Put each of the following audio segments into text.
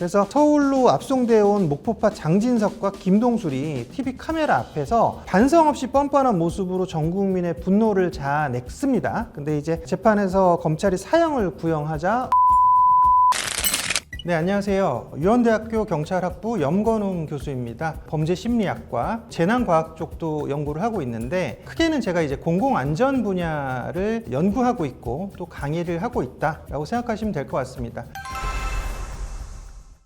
그래서 서울로 압송되어 온 목포파 장진석과 김동술이 TV 카메라 앞에서 반성 없이 뻔뻔한 모습으로 전 국민의 분노를 자아냈습니다. 근데 이제 재판에서 검찰이 사형을 구형하자 네, 안녕하세요. 유원대학교 경찰학부 염건웅 교수입니다. 범죄심리학과 재난과학 쪽도 연구를 하고 있는데 크게는 제가 이제 공공안전 분야를 연구하고 있고 또 강의를 하고 있다라고 생각하시면 될 것 같습니다.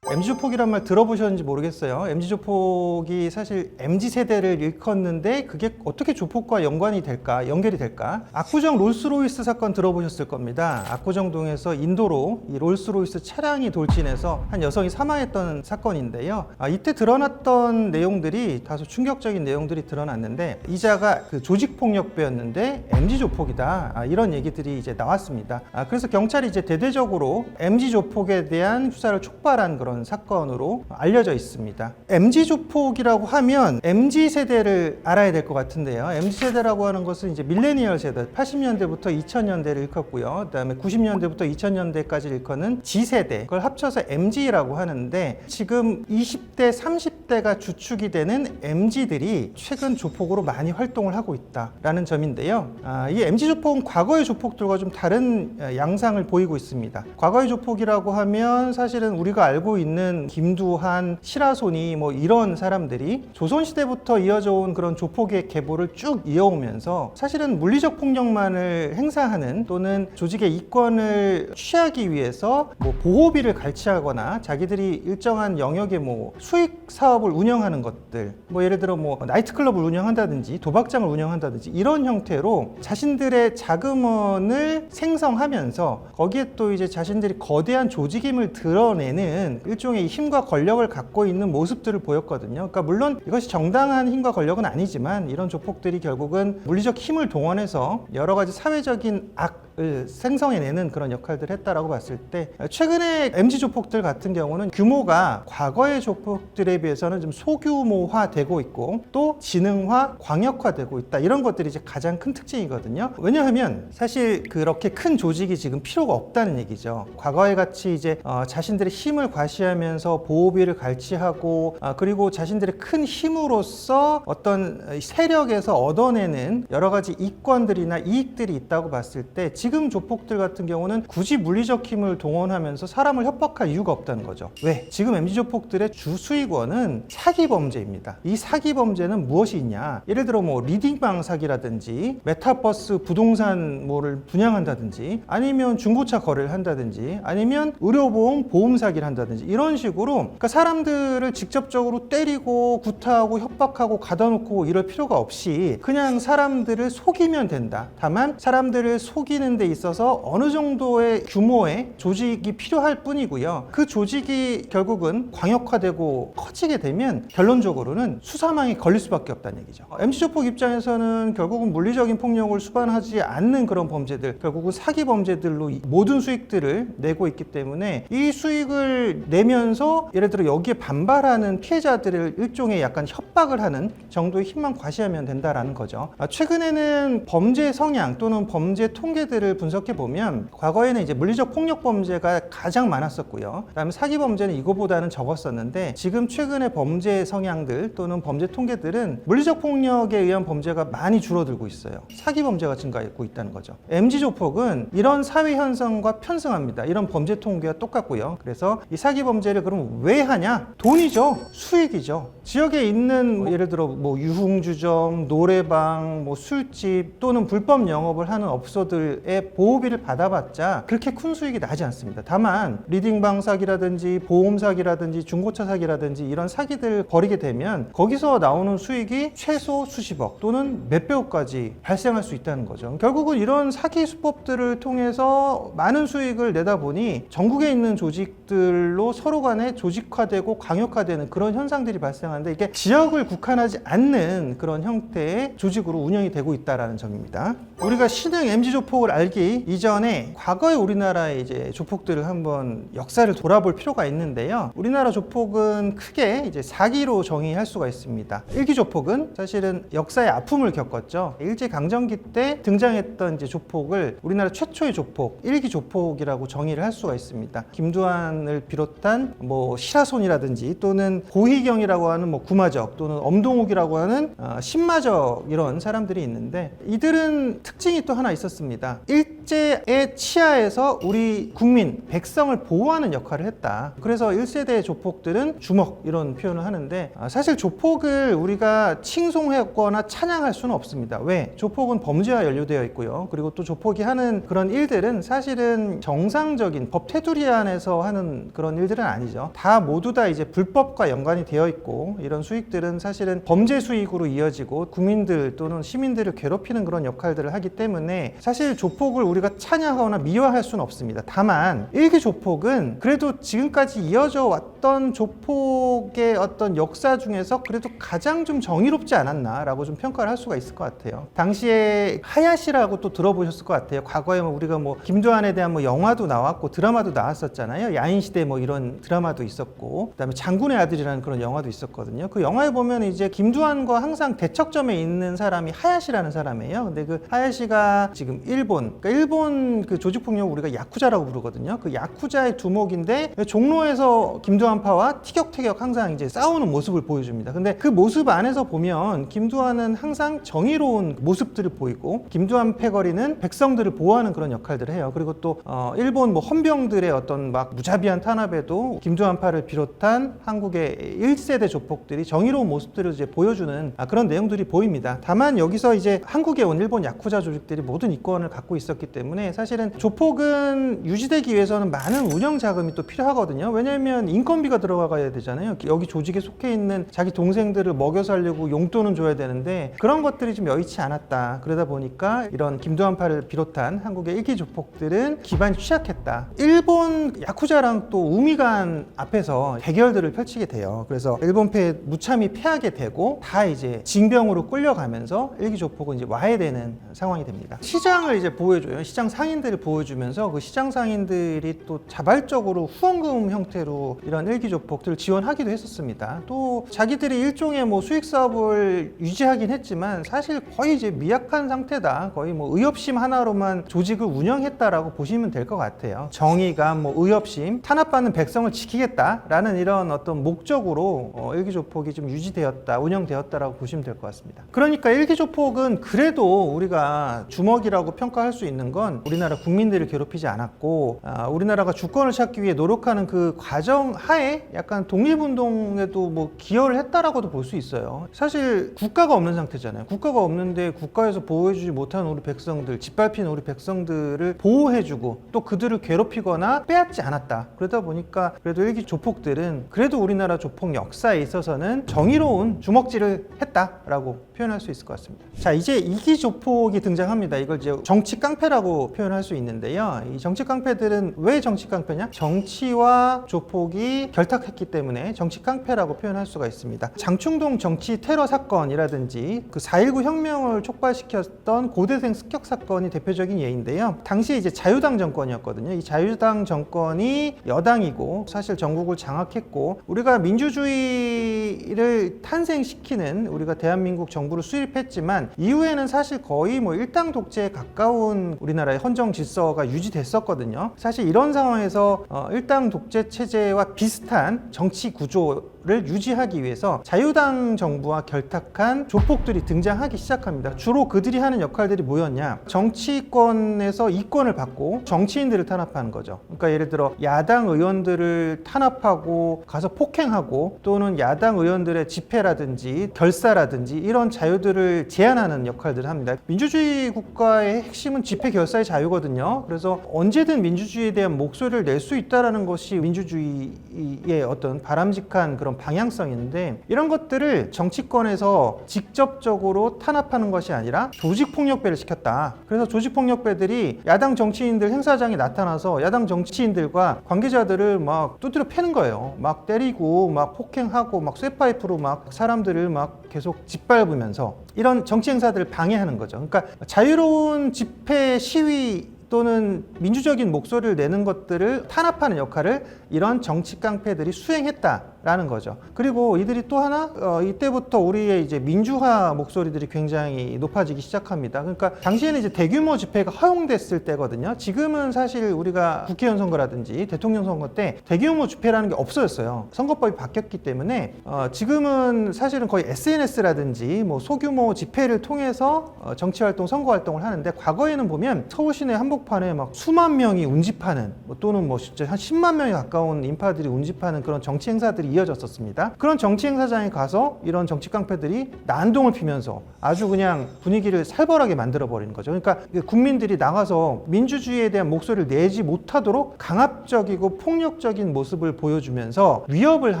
MZ조폭이란 말 들어보셨는지 모르겠어요. MZ조폭이 사실 MZ세대를 일컫는데 그게 어떻게 조폭과 연관이 될까, 연결이 될까? 압구정 롤스로이스 사건 들어보셨을 겁니다. 압구정동에서 인도로 이 롤스로이스 차량이 돌진해서 한 여성이 사망했던 사건인데요. 이때 드러났던 내용들이 다소 충격적인 내용들이 드러났는데 이자가 그 조직폭력배였는데 MZ조폭이다. 이런 얘기들이 이제 나왔습니다. 그래서 경찰이 이제 대대적으로 MZ조폭에 대한 수사를 촉발한 그런 사건으로 알려져 있습니다. MZ조폭이라고 하면 MZ세대를 알아야 될 것 같은데요. MZ세대라고 하는 것은 이제 밀레니얼 세대, 80년대부터 2000년대를 일컫고요. 그다음에 90년대부터 2000년대까지 일컫는 G세대, 그걸 합쳐서 MZ라고 하는데 지금 20대, 30대가 주축이 되는 MZ들이 최근 조폭으로 많이 활동을 하고 있다라는 점인데요. 이 MZ조폭은 과거의 조폭들과 좀 다른 양상을 보이고 있습니다. 과거의 조폭이라고 하면 사실은 우리가 알고 있는 김두한, 시라소니 뭐 이런 사람들이 조선시대부터 이어져 온 그런 조폭의 계보를 쭉 이어오면서 사실은 물리적 폭력만을 행사하는 또는 조직의 이권을 취하기 위해서 뭐 보호비를 갈취하거나 자기들이 일정한 영역의 뭐 수익 사업을 운영하는 것들, 뭐 예를 들어 뭐 나이트클럽을 운영한다든지 도박장을 운영한다든지 이런 형태로 자신들의 자금원을 생성하면서 거기에 또 이제 자신들이 거대한 조직임을 드러내는 일종의 힘과 권력을 갖고 있는 모습들을 보였거든요. 그러니까 물론 이것이 정당한 힘과 권력은 아니지만 이런 조폭들이 결국은 물리적 힘을 동원해서 여러 가지 사회적인 악을 생성해내는 그런 역할들을 했다라고 봤을 때 최근에 MZ조폭들 같은 경우는 규모가 과거의 조폭들에 비해서는 좀 소규모화되고 있고 또 지능화, 광역화되고 있다. 이런 것들이 이제 가장 큰 특징이거든요. 왜냐하면 사실 그렇게 큰 조직이 지금 필요가 없다는 얘기죠. 과거에 같이 이제 자신들의 힘을 과시하면서 보호비를 갈취하고 그리고 자신들의 큰 힘으로써 어떤 세력에서 얻어내는 여러 가지 이권들이나 이익들이 있다고 봤을 때 지금 조폭들 같은 경우는 굳이 물리적 힘을 동원하면서 사람을 협박할 이유가 없다는 거죠. 왜? 지금 MZ조폭들의 주 수익원은 사기 범죄입니다. 이 사기 범죄는 무엇이 있냐? 예를 들어 뭐 리딩방 사기라든지 메타버스 부동산 뭐를 분양한다든지 아니면 중고차 거래를 한다든지 아니면 의료보험 보험 사기를 한다든지 이런 식으로 그러니까 사람들을 직접적으로 때리고 구타하고 협박하고 가둬놓고 이럴 필요가 없이 그냥 사람들을 속이면 된다. 다만 사람들을 속이는 데 있어서 어느 정도의 규모의 조직이 필요할 뿐이고요. 그 조직이 결국은 광역화되고 커지게 되면 결론적으로는 수사망에 걸릴 수밖에 없다는 얘기죠. MZ조폭 입장에서는 결국은 물리적인 폭력을 수반하지 않는 그런 범죄들, 결국은 사기 범죄들로 모든 수익들을 내고 있기 때문에 이 수익을 내면서 예를 들어 여기에 반발하는 피해자들을 일종의 약간 협박을 하는 정도의 힘만 과시하면 된다라는 거죠. 최근에는 범죄 성향 또는 범죄 통계들을 분석해 보면 과거에는 이제 물리적 폭력 범죄가 가장 많았었고요. 그다음에 사기 범죄는 이거보다는 적었었는데 지금 최근에 범죄 성향들 또는 범죄 통계들은 물리적 폭력에 의한 범죄가 많이 줄어들고 있어요. 사기 범죄가 증가하고 있다는 거죠. MZ조폭은 이런 사회 현상과 편승합니다. 이런 범죄 통계와 똑같고요. 그래서 이 사기 범죄를 그럼 왜 하냐? 돈이죠. 수익이죠. 지역에 있는 예를 들어 뭐 유흥주점, 노래방, 뭐 술집 또는 불법 영업을 하는 업소들의 보호비를 받아봤자 그렇게 큰 수익이 나지 않습니다. 다만 리딩방 사기라든지 보험 사기라든지 중고차 사기라든지 이런 사기들 벌이게 되면 거기서 나오는 수익이 최소 수십억 또는 몇백억까지 발생할 수 있다는 거죠. 결국은 이런 사기 수법들을 통해서 많은 수익을 내다 보니 전국에 있는 조직들로 서로 간에 조직화되고 강력화되는 그런 현상들이 발생하는데 이게 지역을 국한하지 않는 그런 형태의 조직으로 운영이 되고 있다는 점입니다. 우리가 신흥 MZ조폭을 알기 이전에 과거의 우리나라의 이제 조폭들을 한번 역사를 돌아볼 필요가 있는데요. 우리나라 조폭은 크게 이제 4기로 정의할 수가 있습니다. 1기 조폭은 사실은 역사의 아픔을 겪었죠. 일제강점기 때 등장했던 이제 조폭을 우리나라 최초의 조폭, 1기 조폭이라고 정의를 할 수가 있습니다. 김두한을 비롯한 뭐 시라손이라든지 또는 고희경이라고 하는 뭐 구마적 또는 엄동욱이라고 하는 신마적 이런 사람들이 있는데 이들은 특징이 또 하나 있었습니다. 일제의 치하에서 우리 국민, 백성을 보호하는 역할을 했다. 그래서 1세대 조폭들은 주먹 이런 표현을 하는데 사실 조폭을 우리가 칭송하거나 찬양할 수는 없습니다. 왜? 조폭은 범죄와 연루되어 있고요. 그리고 또 조폭이 하는 그런 일들은 사실은 정상적인 법 테두리 안에서 하는 그런 일들은 아니죠. 다 모두 다 이제 불법과 연관이 되어 있고 이런 수익들은 사실은 범죄 수익으로 이어지고 국민들 또는 시민들을 괴롭히는 그런 역할들을 하기 때문에 사실 조폭을 우리가 찬양하거나 미화할 수는 없습니다. 다만 1기 조폭은 그래도 지금까지 이어져 왔던 조폭의 어떤 역사 중에서 그래도 가장 좀 정의롭지 않았나라고 좀 평가를 할 수가 있을 것 같아요. 당시에 하야시라고 또 들어보셨을 것 같아요. 과거에 우리가 뭐 김두한에 대한 뭐 영화도 나왔고 드라마도 나왔었잖아요. 야인시대 뭐 이런 드라마도 있었고 그다음에 장군의 아들이라는 그런 영화도 있었거든요. 그 영화에 보면 이제 김두한과 항상 대척점에 있는 사람이 하야시라는 사람이에요. 근데 그 하야시가 지금 그러니까 일본 그 조직폭력 우리가 야쿠자라고 부르거든요. 그 야쿠자의 두목인데 종로에서 김두한파와 티격태격 항상 이제 싸우는 모습을 보여줍니다. 근데 그 모습 안에서 보면 김두한은 항상 정의로운 모습들을 보이고 김두한 패거리는 백성들을 보호하는 그런 역할들을 해요. 그리고 또 일본 뭐 헌병들의 어떤 막 무자비한 탄압에도 김두한파를 비롯한 한국의 1세대 조폭들이 정의로운 모습들을 이제 보여주는 그런 내용들이 보입니다. 다만 여기서 이제 한국에 온 일본 야쿠자 조직들이 모든 이권을 갖고 있었기 때문에 사실은 조폭은 유지되기 위해서는 많은 운영 자금이 또 필요하거든요. 왜냐하면 인건비가 들어가야 되잖아요. 여기 조직에 속해 있는 자기 동생들을 먹여 살려고 용돈은 줘야 되는데 그런 것들이 좀 여의치 않았다. 그러다 보니까 이런 김두한파를 비롯한 한국의 1기 조폭들은 기반이 취약했다. 일본 야쿠자랑 또 우미간 앞에서 대결들을 펼치게 돼요. 그래서 일본패에 무참히 패하게 되고 다 이제 징병으로 끌려가면서 1기 조폭은 이제 와해되는 상황이 됩니다. 시장을 이제 보호해줘요. 시장 상인들을 보호해주면서 그 시장 상인들이 또 자발적으로 후원금 형태로 이런 1기 조폭들을 지원하기도 했었습니다. 또 자기들이 일종의 뭐 수익 사업을 유지하긴 했지만 사실 거의 이제 미약한 상태다. 거의 뭐 의협심 하나로만 조직을 운영했다라고 보시면 될 것 같아요. 정의감, 뭐 의협심, 탄압받는 백성을 지키겠다라는 이런 어떤 목적으로 1기 조폭이 좀 유지되었다, 운영되었다라고 보시면 될 것 같습니다. 그러니까 1기 조폭은 그래도 우리가 주먹이라고 평가할 수 있는 건 우리나라 국민들을 괴롭히지 않았고 우리나라가 주권을 찾기 위해 노력하는 그 과정 하에 약간 독립운동에도 뭐 기여를 했다라고도 볼 수 있어요. 사실 국가가 없는 상태잖아요. 국가가 없는데 국가에서 보호해주지 못하는 우리 백성들, 짓밟히는 우리 백성들을 보호해주고 또 그들을 괴롭히거나 빼앗지 않았다. 그러다 보니까 그래도 1기 조폭들은 그래도 우리나라 조폭 역사에 있어서는 정의로운 주먹질을 했다라고 표현할 수 있을 것 같습니다. 자, 이제 2기 조폭이 등장합니다. 이걸 이제 정치 깡패라고 표현할 수 있는데요. 이 정치 깡패들은 왜 정치 깡패냐? 정치와 조폭이 결탁했기 때문에 정치 깡패라고 표현할 수가 있습니다. 장충동 정치 테러 사건이라든지 그 4.19 혁명을 촉발시켰던 고대생 습격 사건이 대표적인 예인데요. 당시에 이제 자유당 정권이었거든요. 이 자유당 정권이 여당이고 사실 전국을 장악했고 우리가 민주주의를 탄생시키는 우리가 대한민국 정부를 수립했지만 이후에는 사실 거의 뭐 일당 독재에 가까운 우리나라의 헌정 질서가 유지됐었거든요. 사실 이런 상황에서 일당 독재 체제와 비슷한 정치 구조를 유지하기 위해서 자유당 정부와 결탁한 조폭들이 등장하기 시작합니다. 주로 그들이 하는 역할들이 뭐였냐? 정치권에서 이권을 받고 정치인들을 탄압하는 거죠. 그러니까 예를 들어 야당 의원들을 탄압하고 가서 폭행하고 또는 야당 의원들의 집회라든지 결사라든지 이런 자유들을 제한하는 역할들을 합니다. 민주주의 국가의 핵심은 집회 결사의 자유거든요. 그래서 언제든 민주주의에 대한 목소리를 낼 수 있다는 것이 민주주의의 어떤 바람직한 그런 그런 방향성인데, 이런 것들을 정치권에서 직접적으로 탄압하는 것이 아니라 조직폭력배를 시켰다. 그래서 조직폭력배들이 야당 정치인들 행사장에 나타나서 야당 정치인들과 관계자들을 막 두드려 패는 거예요. 막 때리고 막 폭행하고 막 쇠파이프로 막 사람들을 막 계속 짓밟으면서 이런 정치 행사들을 방해하는 거죠. 그러니까 자유로운 집회, 시위 또는 민주적인 목소리를 내는 것들을 탄압하는 역할을 이런 정치 깡패들이 수행했다라는 거죠. 그리고 이들이 또 하나 이때부터 우리의 이제 민주화 목소리들이 굉장히 높아지기 시작합니다. 그러니까 당시에는 이제 대규모 집회가 허용됐을 때거든요. 지금은 사실 우리가 국회의원 선거라든지 대통령 선거 때 대규모 집회라는 게 없어졌어요. 선거법이 바뀌었기 때문에 지금은 사실은 거의 SNS라든지 뭐 소규모 집회를 통해서 정치활동, 선거활동을 하는데, 과거에는 보면 서울 시내 한복판에 막 수만 명이 운집하는 또는 뭐 진짜 한 10만 명에 가까운 인파들이 운집하는 그런 정치 행사들이 이어졌었습니다. 그런 정치 행사장에 가서 이런 정치 깡패들이 난동을 피면서 아주 그냥 분위기를 살벌하게 만들어 버리는 거죠. 그러니까 국민들이 나가서 민주주의에 대한 목소리를 내지 못하도록 강압적이고 폭력적인 모습을 보여주면서 위협을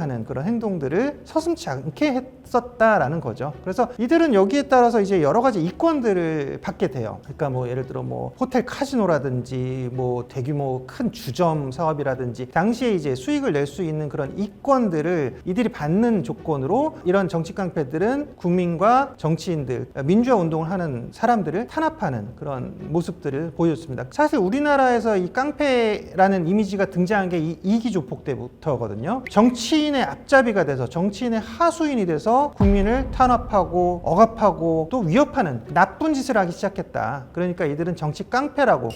하는 그런 행동들을 서슴지 않게 했었다라는 거죠. 그래서 이들은 여기에 따라서 이제 여러 가지 이권들을 받게 돼요. 그러니까 뭐 예를 들어 뭐 호텔 카지노라든지 뭐 대규모 큰 주점 사업이라든지 당시에 이제 수익을 낼 수 있는 그런 이권들을 이들이 받는 조건으로 이런 정치 깡패들은 국민과 정치인들, 민주화 운동을 하는 사람들을 탄압하는 그런 모습들을 보여줬습니다. 사실 우리나라에서 이 깡패라는 이미지가 등장한 게 이 이기조폭 때부터거든요. 정치인의 앞잡이가 돼서, 정치인의 하수인이 돼서 국민을 탄압하고 억압하고 또 위협하는 나쁜 짓을 하기 시작했다. 그러니까 이들은 정치 깡패라고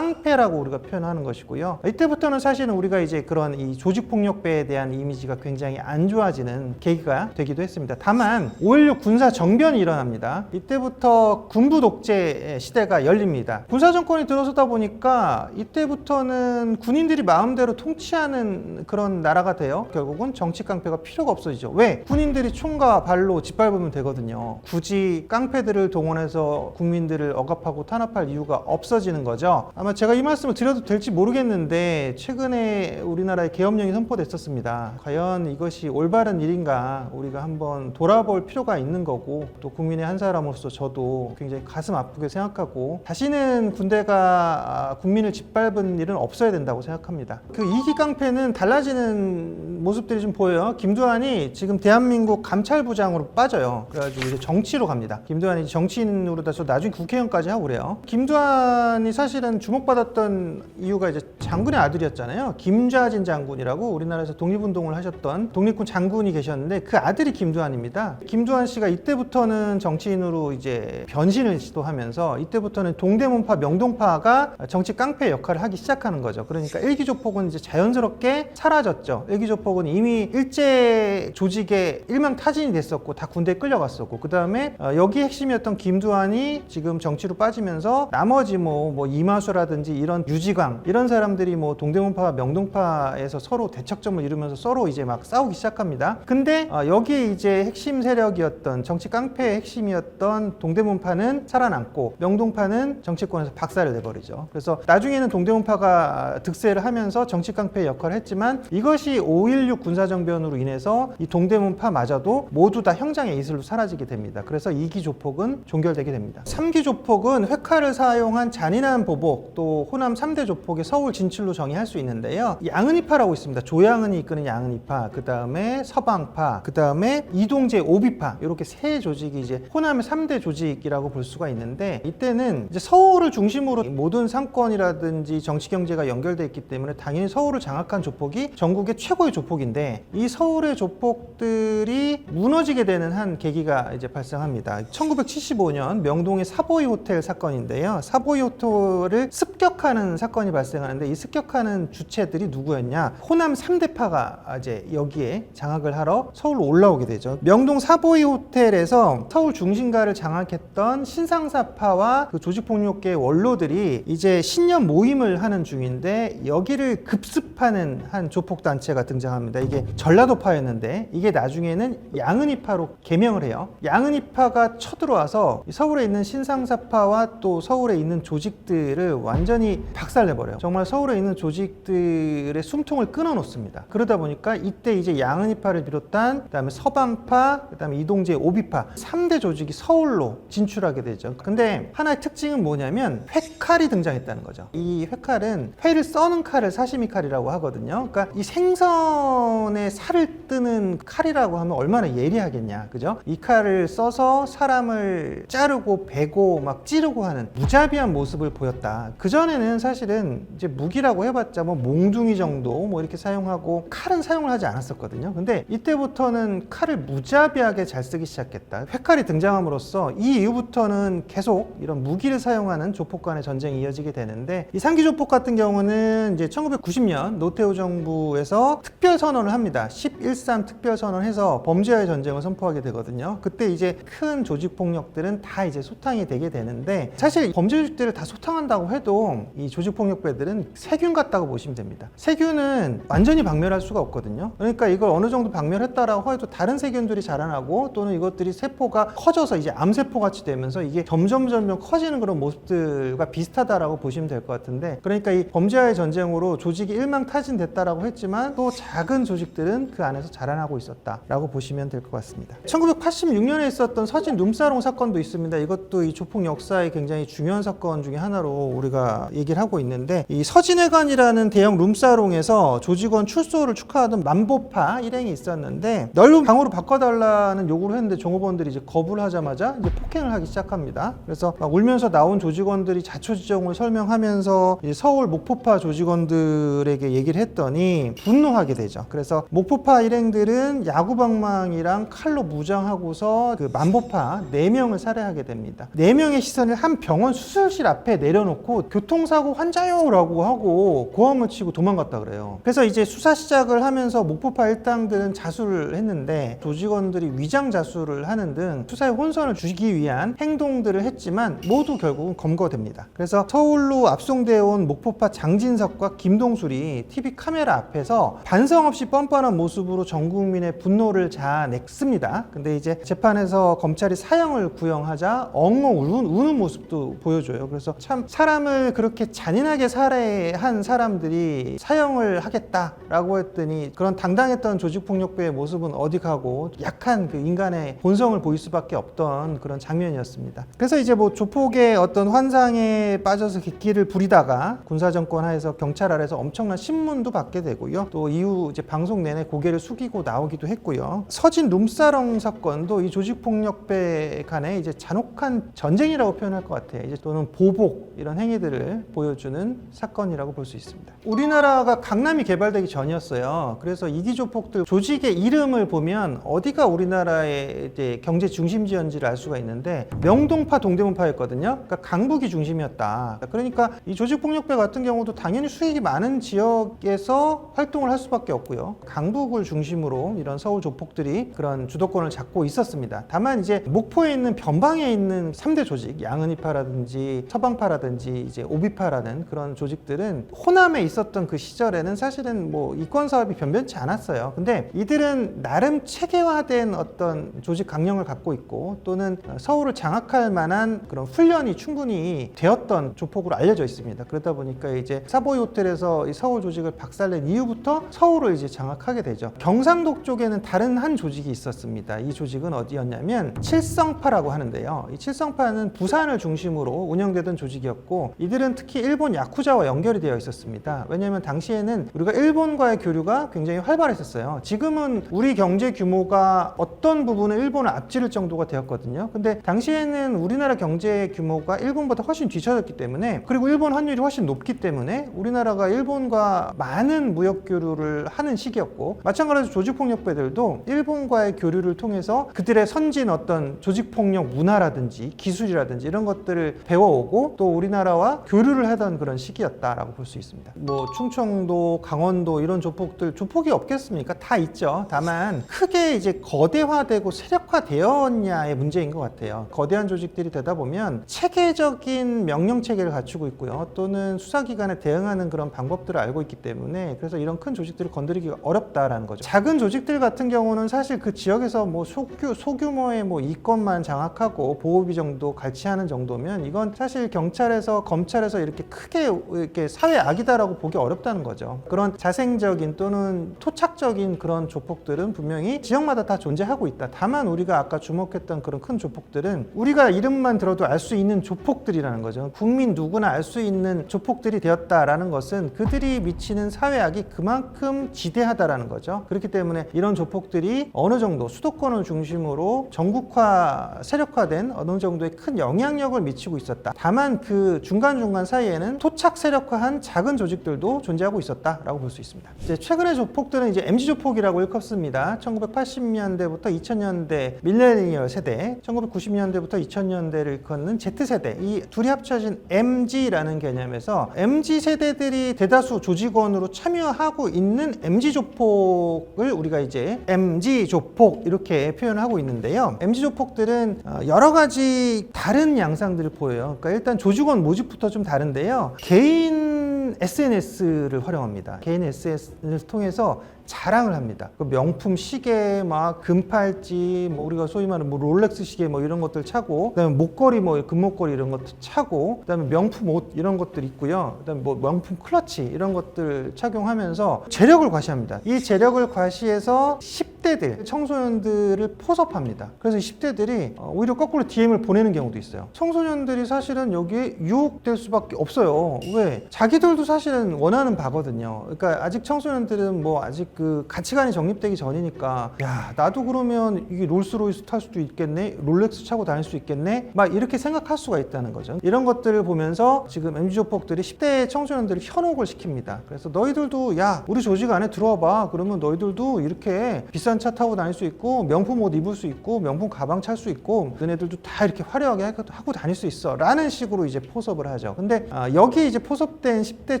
우리가 표현하는 것이고요. 이때부터는 사실은 우리가 이제 그런 이 조직폭력배에 대한 이미지가 굉장히 안 좋아지는 계기가 되기도 했습니다. 다만 5.16 군사 정변이 일어납니다. 이때부터 군부 독재 시대가 열립니다. 군사 정권이 들어서다 보니까 이때부터는 군인들이 마음대로 통치하는 그런 나라가 돼요. 결국은 정치 깡패가 필요가 없어지죠. 왜? 군인들이 총과 발로 짓밟으면 되거든요. 굳이 깡패들을 동원해서 국민들을 억압하고 탄압할 이유가 없어지는 거죠. 아마 제가 이 말씀을 드려도 될지 모르겠는데, 최근에 우리나라에 계엄령이 선포됐었습니다. 과연 이것이 올바른 일인가 우리가 한번 돌아볼 필요가 있는 거고, 또 국민의 한 사람으로서 저도 굉장히 가슴 아프게 생각하고, 다시는 군대가 국민을 짓밟은 일은 없어야 된다고 생각합니다. 그 이기 깡패는 달라지는 모습들이 좀 보여요. 김두한이 지금 대한민국 감찰부장으로 빠져요. 그래가지고 이제 정치로 갑니다. 김두한이 정치인으로 다서 나중에 국회의원까지 하고 그래요. 김두한이 사실은 주목받았던 이유가 이제 장군의 아들이었잖아요. 김좌진 장군이라고 우리나라에서 독립운동을 하셨던 독립군 장군이 계셨는데, 그 아들이 김두한입니다. 김두한 씨가 이때부터는 정치인으로 이제 변신을 시도하면서, 이때부터는 동대문파, 명동파가 정치 깡패 역할을 하기 시작하는 거죠. 그러니까 일기조폭은 이제 자연스럽게 사라졌죠. 일기조폭은 이미 일제 조직의 일망타진이 됐었고 다 군대에 끌려갔었고, 그 다음에 여기 핵심이었던 김두한이 지금 정치로 빠지면서 나머지 뭐 이마수라든지 이런 유지광 이런 사람들이 뭐 동대문파와 명동파에서 서로 대척점을 이루면서 서로 이제 막 싸우기 시작합니다. 근데 여기에 이제 핵심 세력이었던, 정치 깡패의 핵심이었던 동대문파는 살아남고 명동파는 정치권에서 박살을 내버리죠. 그래서 나중에는 동대문파가 득세를 하면서 정치 깡패의 역할을 했지만, 이것이 5.16 군사정변으로 인해서 이 동대문파마저도 모두 다 형장의 이슬로 사라지게 됩니다. 그래서 2기 조폭은 종결되게 됩니다. 3기 조폭은 회칼을 사용한 잔인한 보복, 또 호남 3대 조폭의 서울 진출로 정의할 수 있는데요. 양은이파라고 있습니다. 조양은이 이끄는 양은이파, 그 다음에 서방파, 그 다음에 이동재 오비파, 이렇게 세 조직이 이제 호남의 3대 조직이라고 볼 수가 있는데, 이때는 이제 서울을 중심으로 모든 상권이라든지 정치 경제가 연결되어 있기 때문에 당연히 서울을 장악한 조폭이 전국의 최고의 조폭인데, 이 서울의 조폭들이 무너지게 되는 한 계기가 이제 발생합니다. 1975년 명동의 사보이 호텔 사건인데요. 사보이 호텔을 습격하는 사건이 발생하는데, 이 습격하는 주체들이 누구였냐? 호남 3대파가 이제 여기에 장악을 하러 서울로 올라오게 되죠. 명동 사보이 호텔에서 서울 중심가를 장악했던 신상사파와 그 조직폭력계 원로들이 이제 신년 모임을 하는 중인데, 여기를 급습하는 한 조폭단체가 등장합니다. 이게 전라도파였는데 이게 나중에는 양은이파로 개명을 해요. 양은이파가 쳐들어와서 서울에 있는 신상사파와 또 서울에 있는 조직들을 완전히 박살내버려요. 정말 서울에 있는 조직들의 숨통을 끊어놓습니다. 그러다 보니까 이때 이제 이제 양은이파를 비롯한 그다음에 서방파, 그다음에 이동재 오비파 3대 조직이 서울로 진출하게 되죠. 근데 하나의 특징은 뭐냐면 회칼이 등장했다는 거죠. 이 회칼은 회를 써는 칼을 사시미 칼이라고 하거든요. 그러니까 이 생선에 살을 뜨는 칼이라고 하면 얼마나 예리하겠냐, 그죠? 이 칼을 써서 사람을 자르고 베고 막 찌르고 하는 무자비한 모습을 보였다. 그 전에는 사실은 이제 무기라고 해봤자 뭐 몽둥이 정도 뭐 이렇게 사용하고 칼은 사용을 하지 않았었거든요. 근데 이때부터는 칼을 무자비하게 잘 쓰기 시작했다. 회칼이 등장함으로써 이 이후부터는 계속 이런 무기를 사용하는 조폭 간의 전쟁이 이어지게 되는데, 이 상기조폭 같은 경우는 이제 1990년 노태우 정부에서 특별 선언을 합니다. 11.3 특별 선언해서 범죄와의 전쟁을 선포하게 되거든요. 그때 이제 큰 조직 폭력들은 다 이제 소탕이 되게 되는데, 사실 범죄 조직들을 다 소탕한다고 해도 이 조직 폭력배들은 세균 같다고 보시면 됩니다. 세균은 완전히 박멸할 수가 없거든요. 그러니까 이걸 어느 정도 박멸했다라고 해도 다른 세균들이 자라나고, 또는 이것들이 세포가 커져서 이제 암세포 같이 되면서 이게 점점 커지는 그런 모습들과 비슷하다라고 보시면 될 것 같은데, 그러니까 이 범죄와의 전쟁으로 조직이 일망타진됐다라고 했지만 또 작은 조직들은 그 안에서 자라나고 있었다라고 보시면 될 것 같습니다. 1986년에 있었던 서진 룸사롱 사건도 있습니다. 이것도 이 조폭 역사의 굉장히 중요한 사건 중에 하나로 우리가 얘기를 하고 있는데, 이 서진회관이라는 대형 룸사롱에서 조직원 출소를 축하하던 만보파 일행이 있었는데, 넓은 방으로 바꿔달라는 요구를 했는데 종업원들이 이제 거부를 하자마자 이제 폭행을 하기 시작합니다. 그래서 막 울면서 나온 조직원들이 자초지종을 설명하면서 이제 서울 목포파 조직원들에게 얘기를 했더니 분노하게 되죠. 그래서 목포파 일행들은 야구방망이랑 칼로 무장하고서 그 만보파 4명을 살해하게 됩니다. 4명의 시선을 한 병원 수술실 앞에 내려놓고 교통사고 환자요 라고 하고 고함을 치고 도망갔다 그래요. 그래서 이제 수사 시작을 하면서 목포파 일당들은 자수를 했는데, 조직원들이 위장 자수를 하는 등 수사에 혼선을 주기 위한 행동들을 했지만 모두 결국은 검거됩니다. 그래서 서울로 압송되어 온 목포파 장진석과 김동술이 TV 카메라 앞에서 반성 없이 뻔뻔한 모습으로 전 국민의 분노를 자아냈습니다. 근데 이제 재판에서 검찰이 사형을 구형하자 엉엉 우는 모습도 보여줘요. 그래서 참 사람을 그렇게 잔인하게 살해한 사람들이 사형을 하겠다라고 했더니 그런 당당했던 조직폭력배의 모습은 어디 가고 약한 그 인간의 본성을 보일 수밖에 없던 그런 장면이었습니다. 그래서 이제 뭐 조폭의 어떤 환상에 빠져서 객기를 부리다가 군사정권 하에서 경찰 아래서 엄청난 신문도 받게 되고요. 또 이후 이제 방송 내내 고개를 숙이고 나오기도 했고요. 서진 룸사롱 사건도 이 조직폭력배 간의 이제 잔혹한 전쟁이라고 표현할 것 같아요. 이제 또는 보복 이런 행위들을 보여주는 사건이라고 볼 수 있습니다. 우리나라가 강남이 개발되기 전이었어요. 그래서 이기조폭들 조직의 이름을 보면 어디가 우리나라의 이제 경제 중심지였는지를 알 수가 있는데, 명동파, 동대문파였거든요. 그러니까 강북이 중심이었다. 그러니까 이 조직폭력배 같은 경우도 당연히 수익이 많은 지역에서 활동을 할 수밖에 없고요. 강북을 중심으로 이런 서울 조폭들이 그런 주도권을 잡고 있었습니다. 다만 이제 목포에 있는 변방에 있는 3대 조직, 양은이파라든지 서방파라든지 이제 오비파라는 그런 조직들은 호남에 있었던 그 시절에는 사실은 뭐 이권 사업이 변변치 않았어요. 근데 이들은 나름 체계화된 어떤 조직 강령을 갖고 있고, 또는 서울을 장악할 만한 그런 훈련이 충분히 되었던 조폭으로 알려져 있습니다. 그러다 보니까 이제 사보이 호텔에서 이 서울 조직을 박살낸 이후부터 서울을 이제 장악하게 되죠. 경상도 쪽에는 다른 한 조직이 있었습니다. 이 조직은 어디였냐면 칠성파라고 하는데요. 이 칠성파는 부산을 중심으로 운영되던 조직이었고, 이들은 특히 일본 야쿠자와 연결이 되어 있었습니다. 왜냐하면 당시에는 우리가 일본과의 교류가 굉장히 활발했었어요. 지금은 우리 경제 규모가 어떤 부분은 일본을 앞지를 정도가 되었거든요. 근데 당시에는 우리나라 경제 규모가 일본보다 훨씬 뒤처졌기 때문에, 그리고 일본 환율이 훨씬 높기 때문에 우리나라가 일본과 많은 무역 교류를 하는 시기였고, 마찬가지로 조직폭력배들도 일본과의 교류를 통해서 그들의 선진 어떤 조직폭력 문화라든지 기술이라든지 이런 것들을 배워오고 또 우리나라와 교류를 하던 그런 시기였다라고 볼 수 있습니다. 뭐 충청도, 강원도 이런 조폭들, 조폭이 없겠습니까? 다 있죠. 다만 크게 이제 거대화되고 세력화되었냐의 문제인 것 같아요. 거대한 조직들이 되다 보면 체계적인 명령 체계를 갖추고 있고요. 또는 수사기관에 대응하는 그런 방법들을 알고 있기 때문에, 그래서 이런 큰 조직들을 건드리기가 어렵다라는 거죠. 작은 조직들 같은 경우는 사실 그 지역에서 뭐 소규모의 뭐 이권만 장악하고 보호비 정도 갈취하는 정도면 이건 사실 경찰에서 검찰에서 이렇게 크게 이렇게 사회 악이다라고 보기 어렵다는 거죠. 그런 자생적인 또는 토착적 시각적인 그런 조폭들은 분명히 지역마다 다 존재하고 있다. 다만 우리가 아까 주목했던 그런 큰 조폭들은 우리가 이름만 들어도 알 수 있는 조폭들이라는 거죠. 국민 누구나 알 수 있는 조폭들이 되었다라는 것은 그들이 미치는 사회악이 그만큼 지대하다라는 거죠. 그렇기 때문에 이런 조폭들이 어느 정도 수도권을 중심으로 전국화, 세력화된 어느 정도의 큰 영향력을 미치고 있었다. 다만 그 중간중간 사이에는 토착 세력화한 작은 조직들도 존재하고 있었다라고 볼 수 있습니다. 이제 최근의 조폭들은 이제 MZ 조폭이라고 일컫습니다. 1980년대부터 2000년대 밀레니얼 세대, 1990년대부터 2000년대를 일컫는 Z세대, 이 둘이 합쳐진 MZ라는 개념에서 MZ 세대들이 대다수 조직원으로 참여하고 있는 MZ 조폭을 우리가 이제 MZ 조폭 이렇게 표현하고 있는데요. MZ 조폭들은 여러 가지 다른 양상들을 보여요. 그러니까 일단 조직원 모집부터 좀 다른데요. 개인 SNS를 활용합니다. 개인 SNS를 통해서 자랑을 합니다. 그 명품 시계, 막 금팔찌, 뭐 우리가 소위 말하는 뭐 롤렉스 시계 뭐 이런 것들 차고, 그다음에 목걸이 뭐 금목걸이 이런 것도 차고, 그다음에 명품 옷 이런 것들 있고요. 그다음에 뭐 명품 클러치 이런 것들 착용하면서 재력을 과시합니다. 이 재력을 과시해서 10대들, 청소년들을 포섭합니다. 그래서 10대들이 오히려 거꾸로 DM을 보내는 경우도 있어요. 청소년들이 사실은 여기에 유혹될 수밖에 없어요. 왜? 자기들도 사실은 원하는 바거든요. 그러니까 아직 청소년들은 뭐 아직 그 가치관이 정립되기 전이니까, 야, 나도 그러면 이게 롤스로이스 탈 수도 있겠네, 롤렉스 차고 다닐 수 있겠네, 막 이렇게 생각할 수가 있다는 거죠. 이런 것들을 보면서 지금 MZ 조폭들이 10대 청소년들을 현혹을 시킵니다. 그래서 너희들도 야, 우리 조직 안에 들어와 봐. 그러면 너희들도 이렇게 비싼 차 타고 다닐 수 있고, 명품 옷 입을 수 있고, 명품 가방 찰 수 있고, 너네들도 다 이렇게 화려하게 하고 다닐 수 있어 라는 식으로 이제 포섭을 하죠. 근데 여기 이제 포섭된 10대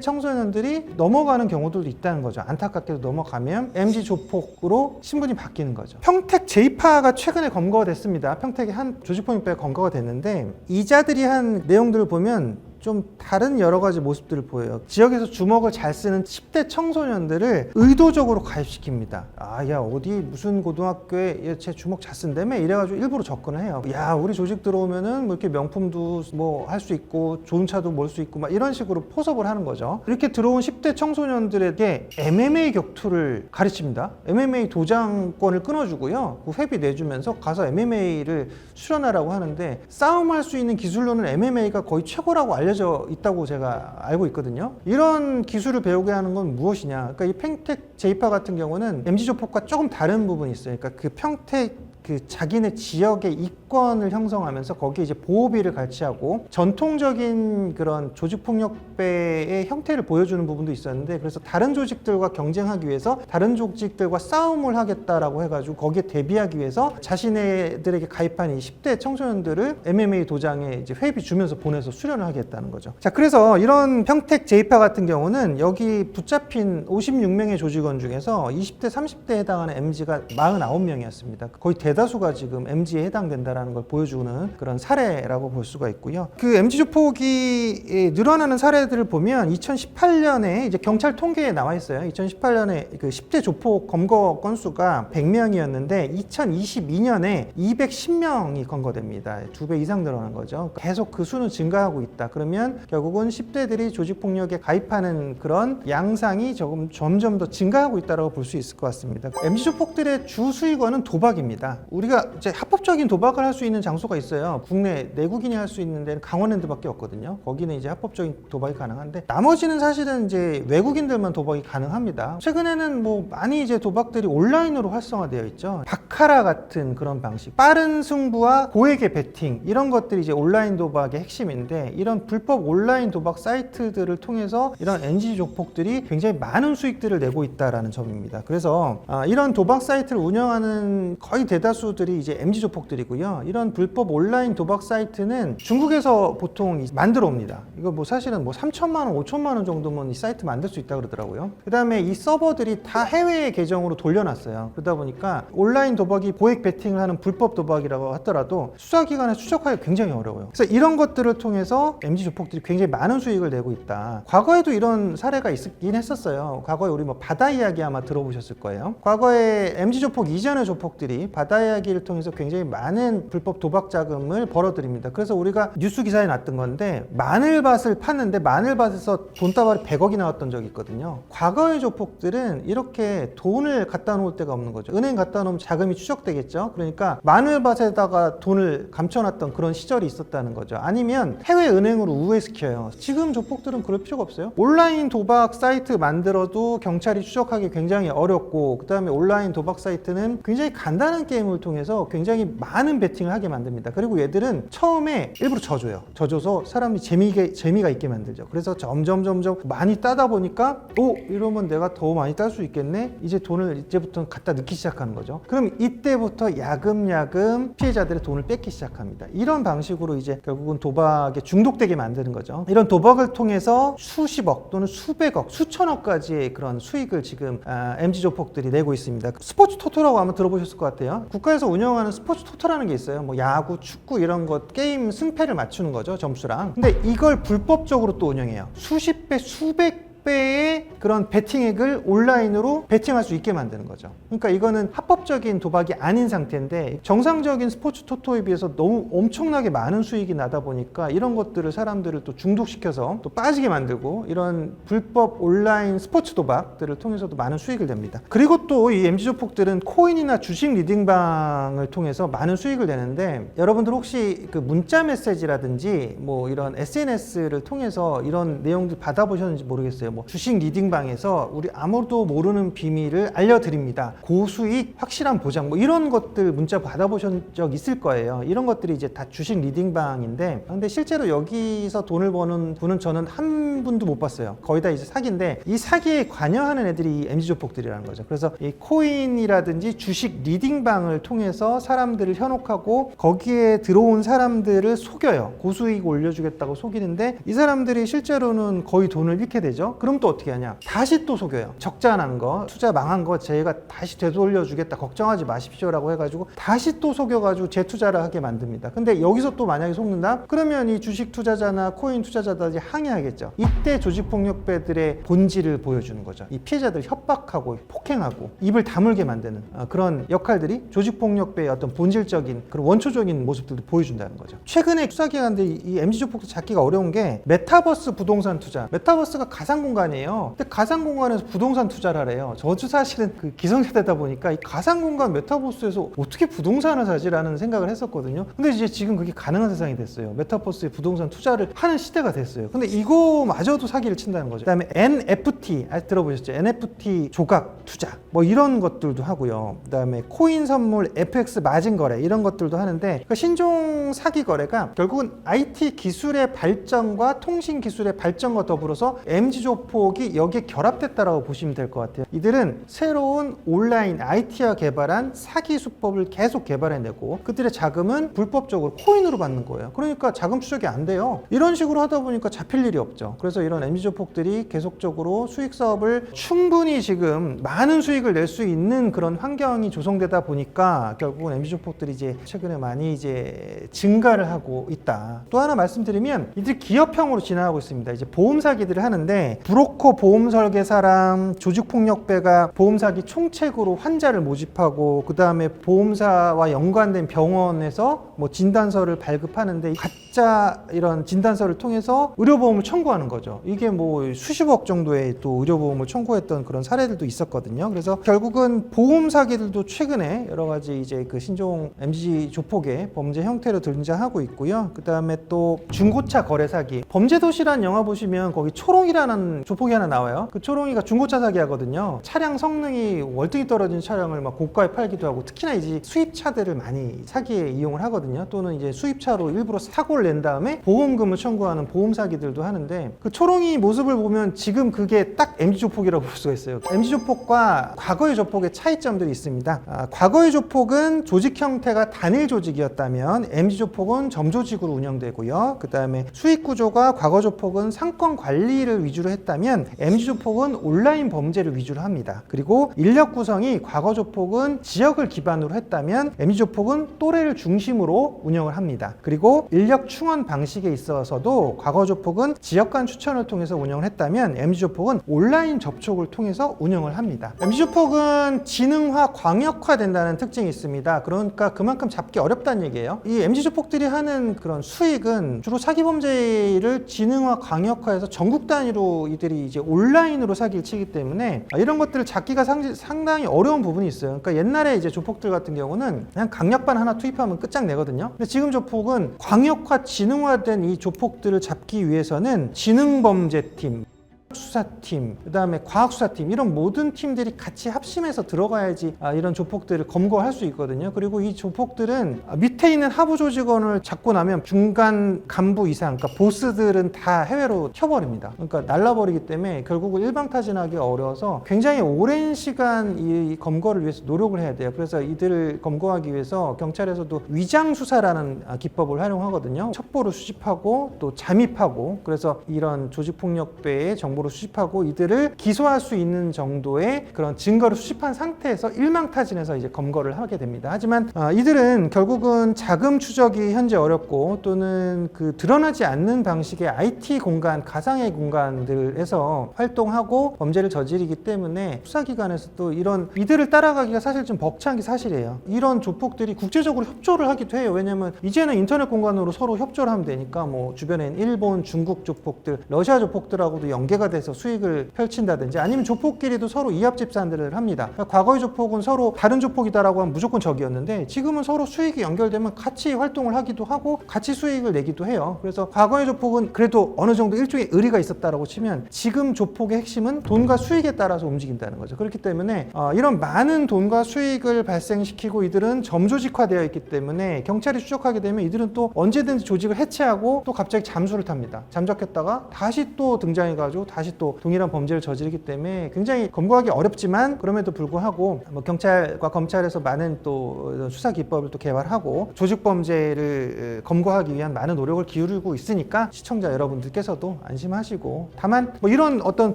청소년들이 넘어가는 경우들도 있다는 거죠. 안타깝게도 넘어가면 MZ 조폭으로 신분이 바뀌는 거죠. 평택 J파가 최근에 검거가 됐습니다. 평택의 한 조직폭력배가 검거가 됐는데, 이자들이 한 내용들을 보면 좀 다른 여러 가지 모습들을 보여요. 지역에서 주먹을 잘 쓰는 10대 청소년들을 의도적으로 가입시킵니다. 아, 야, 어디 무슨 고등학교에 쟤 주먹 잘 쓴다며? 이래가지고 일부러 접근을 해요. 야, 우리 조직 들어오면은 뭐 이렇게 명품도 뭐 할 수 있고, 좋은 차도 몰 수 있고, 막 이런 식으로 포섭을 하는 거죠. 이렇게 들어온 10대 청소년들에게 MMA 격투를 가르칩니다. MMA 도장권을 끊어주고요. 그 회비 내주면서 가서 MMA를 수련하라고 하는데, 싸움할 수 있는 기술로는 MMA가 거의 최고라고 알려져 있다고 제가 알고 있거든요. 이런 기술을 배우게 하는 건 무엇이냐? 그러니까 이 평택 J파 같은 경우는 MZ 조폭과 조금 다른 부분이 있어요. 그러니까 그 평택 자기네 지역의 이권을 형성하면서 거기에 이제 보호비를 같이하고 전통적인 그런 조직폭력배의 형태를 보여주는 부분도 있었는데, 그래서 다른 조직들과 경쟁하기 위해서 다른 조직들과 싸움을 하겠다라고 해가지고 거기에 대비하기 위해서 자신네들에게 가입한 이 10대 청소년들을 MMA 도장에 이제 회비 주면서 보내서 수련을 하겠다는 거죠. 자, 그래서 이런 평택 J파 같은 경우는 여기 붙잡힌 56명의 조직원 중에서 20대, 30대에 해당하는 MZ가 49명이었습니다. 거의 대다수가 지금 MZ에 해당된다는 걸 보여주는 그런 사례라고 볼 수가 있고요. 그 MZ 조폭이 늘어나는 사례들을 보면 2018년에 이제 경찰 통계에 나와 있어요. 2018년에 그 10대 조폭 검거 건수가 100명이었는데 2022년에 210명이 검거됩니다. 2배 이상 늘어난 거죠. 계속 그 수는 증가하고 있다. 그러면 결국은 10대들이 조직폭력에 가입하는 그런 양상이 점점 더 증가하고 있다고 볼 수 있을 것 같습니다. MZ 조폭들의 주 수익원은 도박입니다. 우리가 이제 합법적인 도박을 할 수 있는 장소가 있어요. 국내 내국인이 할 수 있는 데는 강원랜드밖에 없거든요. 거기는 이제 합법적인 도박이 가능한데, 나머지는 사실은 이제 외국인들만 도박이 가능합니다. 최근에는 뭐 많이 이제 도박들이 온라인으로 활성화되어 있죠. 바카라 같은 그런 방식, 빠른 승부와 고액의 베팅, 이런 것들이 이제 온라인 도박의 핵심인데, 이런 불법 온라인 도박 사이트들을 통해서 이런 MZ 조폭들이 굉장히 많은 수익들을 내고 있다라는 점입니다. 그래서 이런 도박 사이트를 운영하는 거의 대다수들이 이제 MZ 조폭들이고요. 이런 불법 온라인 도박 사이트는 중국에서 보통 만들어 옵니다. 이거 뭐 사실은 뭐 3천만 원, 5천만 원 정도면 이 사이트 만들 수 있다 그러더라고요. 그 다음에 이 서버들이 다 해외 계정으로 돌려놨어요. 그러다 보니까 온라인 도박이 고액 베팅을 하는 불법 도박이라고 하더라도 수사기관에 추적하기 굉장히 어려워요. 그래서 이런 것들을 통해서 MZ 조폭들이 굉장히 많은 수익을 내고 있다. 과거에도 이런 사례가 있긴 했었어요. 과거에 우리 뭐 바다 이야기 아마 들어보셨을 거예요. 과거에 MZ 조폭 이전의 조폭들이 바다 이야기를 통해서 굉장히 많은 불법 도박 자금을 벌어들입니다. 그래서 우리가 뉴스 기사에 났던 건데 마늘밭을 팠는데 마늘밭에서 돈다발이 100억이 나왔던 적이 있거든요. 과거의 조폭들은 이렇게 돈을 갖다 놓을 데가 없는 거죠. 은행 갖다 놓으면 자금이 추적되겠죠. 그러니까 마늘밭에다가 돈을 감춰놨던 그런 시절이 있었다는 거죠. 아니면 해외 은행으로 우회시켜요. 지금 조폭들은 그럴 필요가 없어요. 온라인 도박 사이트 만들어도 경찰이 추적하기 굉장히 어렵고, 그 다음에 온라인 도박 사이트는 굉장히 간단한 게임을 통해서 굉장히 많은 베팅을 하게 만듭니다. 그리고 얘들은 처음에 일부러 져줘요. 져줘서 사람이 재미가 있게 만들죠. 그래서 점점 많이 따다 보니까 이러면 내가 더 많이 딸 수 있겠네? 이제 돈을 이제부터 갖다 넣기 시작하는 거죠. 그럼 이때부터 야금야금 피해자들의 돈을 뺏기 시작합니다. 이런 방식으로 이제 결국은 도박에 중독되게 만드는 거죠. 이런 도박을 통해서 수십억 또는 수백억, 수천억까지의 그런 수익을 지금 MZ 조폭들이 내고 있습니다. 스포츠 토토라고 아마 들어보셨을 것 같아요. 국가에서 운영하는 스포츠 토토라는 게 있어요. 뭐 야구, 축구 이런 것 게임 승패를 맞추는 거죠, 점수랑. 근데 이걸 불법적으로 또 운영해요. 수십 배, 수백 배의 그런 베팅액을 온라인으로 베팅할 수 있게 만드는 거죠. 그러니까 이거는 합법적인 도박이 아닌 상태인데, 정상적인 스포츠 토토에 비해서 너무 엄청나게 많은 수익이 나다 보니까 이런 것들을 사람들을 또 중독시켜서 또 빠지게 만들고, 이런 불법 온라인 스포츠 도박들을 통해서도 많은 수익을 냅니다. 그리고 또 이 MZ 조폭들은 코인이나 주식 리딩방을 통해서 많은 수익을 내는데, 여러분들 혹시 그 문자 메시지라든지 뭐 이런 SNS를 통해서 이런 내용들 받아보셨는지 모르겠어요. 뭐 주식 리딩방에서 우리 아무도 모르는 비밀을 알려드립니다. 고수익, 확실한 보장, 뭐 이런 것들 문자 받아보신 적 있을 거예요. 이런 것들이 이제 다 주식 리딩방인데, 근데 실제로 여기서 돈을 버는 분은 저는 한 분도 못 봤어요. 거의 다 이제 사기인데, 이 사기에 관여하는 애들이 MZ 조폭들이라는 거죠. 그래서 이 코인이라든지 주식 리딩방을 통해서 사람들을 현혹하고 거기에 들어온 사람들을 속여요. 고수익 올려주겠다고 속이는데, 이 사람들이 실제로는 거의 돈을 잃게 되죠. 그럼 또 어떻게 하냐? 다시 또 속여요. 적자 난 거, 투자 망한 거 제가 다시 되돌려주겠다, 걱정하지 마십시오라고 해가지고 다시 또 속여가지고 재투자를 하게 만듭니다. 근데 여기서 또 만약에 속는다? 그러면 이 주식 투자자나 코인 투자자들이 항의하겠죠. 이때 조직폭력배들의 본질을 보여주는 거죠. 이 피해자들 협박하고 폭행하고 입을 다물게 만드는 그런 역할들이 조직폭력배의 어떤 본질적인 그런 원초적인 모습들도 보여준다는 거죠. 최근에 수사기관들이 이 MZ 조폭도 잡기가 어려운 게 메타버스 부동산 투자. 메타버스가 가상 공간이에요. 근데 가상 공간에서 부동산 투자를 하래요. 저도 사실은 그 기성세대다 보니까 이 가상 공간 메타버스에서 어떻게 부동산을 사지라는 생각을 했었거든요. 근데 이제 지금 그게 가능한 세상이 됐어요. 메타버스에 부동산 투자를 하는 시대가 됐어요. 근데 이거마저도 사기를 친다는 거죠. 그다음에 NFT 들어보셨죠? NFT 조각 투자 뭐 이런 것들도 하고요. 그다음에 코인 선물, FX 마진 거래 이런 것들도 하는데, 그러니까 신종 사기 거래가 결국은 IT 기술의 발전과 통신 기술의 발전과 더불어서 MZ 조폭이 여기에 결합됐다라고 보시면 될 것 같아요. 이들은 새로운 온라인 IT와 개발한 사기 수법을 계속 개발해내고, 그들의 자금은 불법적으로 코인으로 받는 거예요. 그러니까 자금 추적이 안 돼요. 이런 식으로 하다 보니까 잡힐 일이 없죠. 그래서 이런 MZ 조폭들이 계속적으로 수익 사업을 충분히 지금 많은 수익을 낼 수 있는 그런 환경이 조성되다 보니까 결국은 MZ 조폭들이 이제 최근에 많이 이제 증가를 하고 있다. 또 하나 말씀드리면, 이들이 기업형으로 진화하고 있습니다. 이제 보험 사기들을 하는데, 브로커, 보험 설계사랑 조직폭력배가 보험 사기 총책으로 환자를 모집하고, 그 다음에 보험사와 연관된 병원에서 뭐 진단서를 발급하는데, 가짜 이런 진단서를 통해서 의료보험을 청구하는 거죠. 이게 뭐 수십억 정도의 또 의료보험을 청구했던 그런 사례들도 있었거든요. 그래서 결국은 보험 사기들도 최근에 여러 가지 이제 그 신종 MZ 조폭의 범죄 형태로 등장하고 있고요. 그 다음에 또 중고차 거래 사기. 범죄도시라는 영화 보시면 거기 초롱이라는 조폭이 하나 나와요. 그 초롱이가 중고차 사기 하거든요. 차량 성능이 월등히 떨어진 차량을 막 고가에 팔기도 하고, 특히나 이제 수입차들을 많이 사기에 이용을 하거든요. 또는 이제 수입차로 일부러 사고를 낸 다음에 보험금을 청구하는 보험 사기들도 하는데, 그 초롱이 모습을 보면 지금 그게 딱 MZ 조폭이라고 볼 수가 있어요. MZ 조폭과 과거의 조폭의 차이점들이 있습니다. 과거의 조폭은 조직 형태가 단일 조직이었다면 MZ 조폭은 점조직으로 운영되고요. 그 다음에 수익 구조가 과거 조폭은 상권 관리를 위주로 했다. 했다면 MG조폭은 온라인 범죄를 위주로 합니다. 그리고 인력 구성이 과거 조폭은 지역을 기반으로 했다면 MG조폭은 또래를 중심으로 운영을 합니다. 그리고 인력 충원 방식에 있어서도 과거 조폭은 지역 간 추천을 통해서 운영을 했다면 MG조폭은 온라인 접촉을 통해서 운영을 합니다. MG조폭은 지능화, 광역화된다는 특징이 있습니다. 그러니까 그만큼 잡기 어렵다는 얘기예요. 이 MG조폭들이 하는 그런 수익은 주로 사기 범죄를 지능화, 광역화해서 전국 단위로 이들이 이제 온라인으로 사기를 치기 때문에 이런 것들을 잡기가 상당히 어려운 부분이 있어요. 그러니까 옛날에 이제 조폭들 같은 경우는 그냥 강력반 하나 투입하면 끝장내거든요. 근데 지금 조폭은 광역화, 지능화된 이 조폭들을 잡기 위해서는 지능범죄팀, 수사팀, 그 다음에 과학수사팀, 이런 모든 팀들이 같이 합심해서 들어가야지 이런 조폭들을 검거할 수 있거든요. 그리고 이 조폭들은 밑에 있는 하부 조직원을 잡고 나면 중간 간부 이상, 그러니까 보스들은 다 해외로 튀어버립니다. 그러니까 날라버리기 때문에 결국은 일방타진하기 어려워서 굉장히 오랜 시간 이 검거를 위해서 노력을 해야 돼요. 그래서 이들을 검거하기 위해서 경찰에서도 위장수사라는 기법을 활용하거든요. 첩보를 수집하고 또 잠입하고, 그래서 이런 조직폭력배의 정보를 수집하고 이들을 기소할 수 있는 정도의 그런 증거를 수집한 상태에서 일망타진해서 이제 검거를 하게 됩니다. 하지만 이들은 결국은 자금 추적이 현재 어렵고, 또는 그 드러나지 않는 방식의 IT 공간, 가상의 공간들에서 활동하고 범죄를 저지르기 때문에 수사기관에서도 이들을 따라가기가 사실 좀 벅찬 게 사실이에요. 이런 조폭들이 국제적으로 협조를 하기도 해요. 왜냐면 이제는 인터넷 공간으로 서로 협조를 하면 되니까, 뭐 주변엔 일본, 중국 조폭들, 러시아 조폭들하고도 연계가 돼서 수익을 펼친다든지, 아니면 조폭끼리도 서로 이합 집산들을 합니다. 그러니까 과거의 조폭은 서로 다른 조폭이다라고 하면 무조건 적이었는데, 지금은 서로 수익이 연결되면 같이 활동을 하기도 하고 같이 수익을 내기도 해요. 그래서 과거의 조폭은 그래도 어느 정도 일종의 의리가 있었다라고 치면, 지금 조폭의 핵심은 돈과 수익에 따라서 움직인다는 거죠. 그렇기 때문에 이런 많은 돈과 수익을 발생시키고 이들은 점조직화되어 있기 때문에 경찰이 추적하게 되면 이들은 또 언제든지 조직을 해체하고 또 갑자기 잠수를 탑니다. 잠적했다가 다시 또 등장해가지고 다시 또 동일한 범죄를 저지르기 때문에 굉장히 검거하기 어렵지만, 그럼에도 불구하고 뭐 경찰과 검찰에서 많은 또 수사 기법을 또 개발하고 조직 범죄를 검거하기 위한 많은 노력을 기울이고 있으니까 시청자 여러분들께서도 안심하시고, 다만 뭐 이런 어떤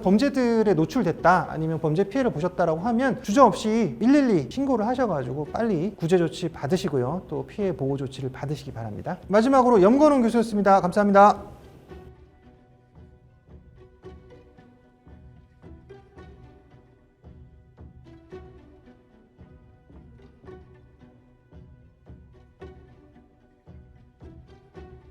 범죄들에 노출됐다, 아니면 범죄 피해를 보셨다라고 하면 주저없이 112 신고를 하셔가지고 빨리 구제 조치 받으시고요, 또 피해 보호 조치를 받으시기 바랍니다. 마지막으로 염건웅 교수였습니다. 감사합니다.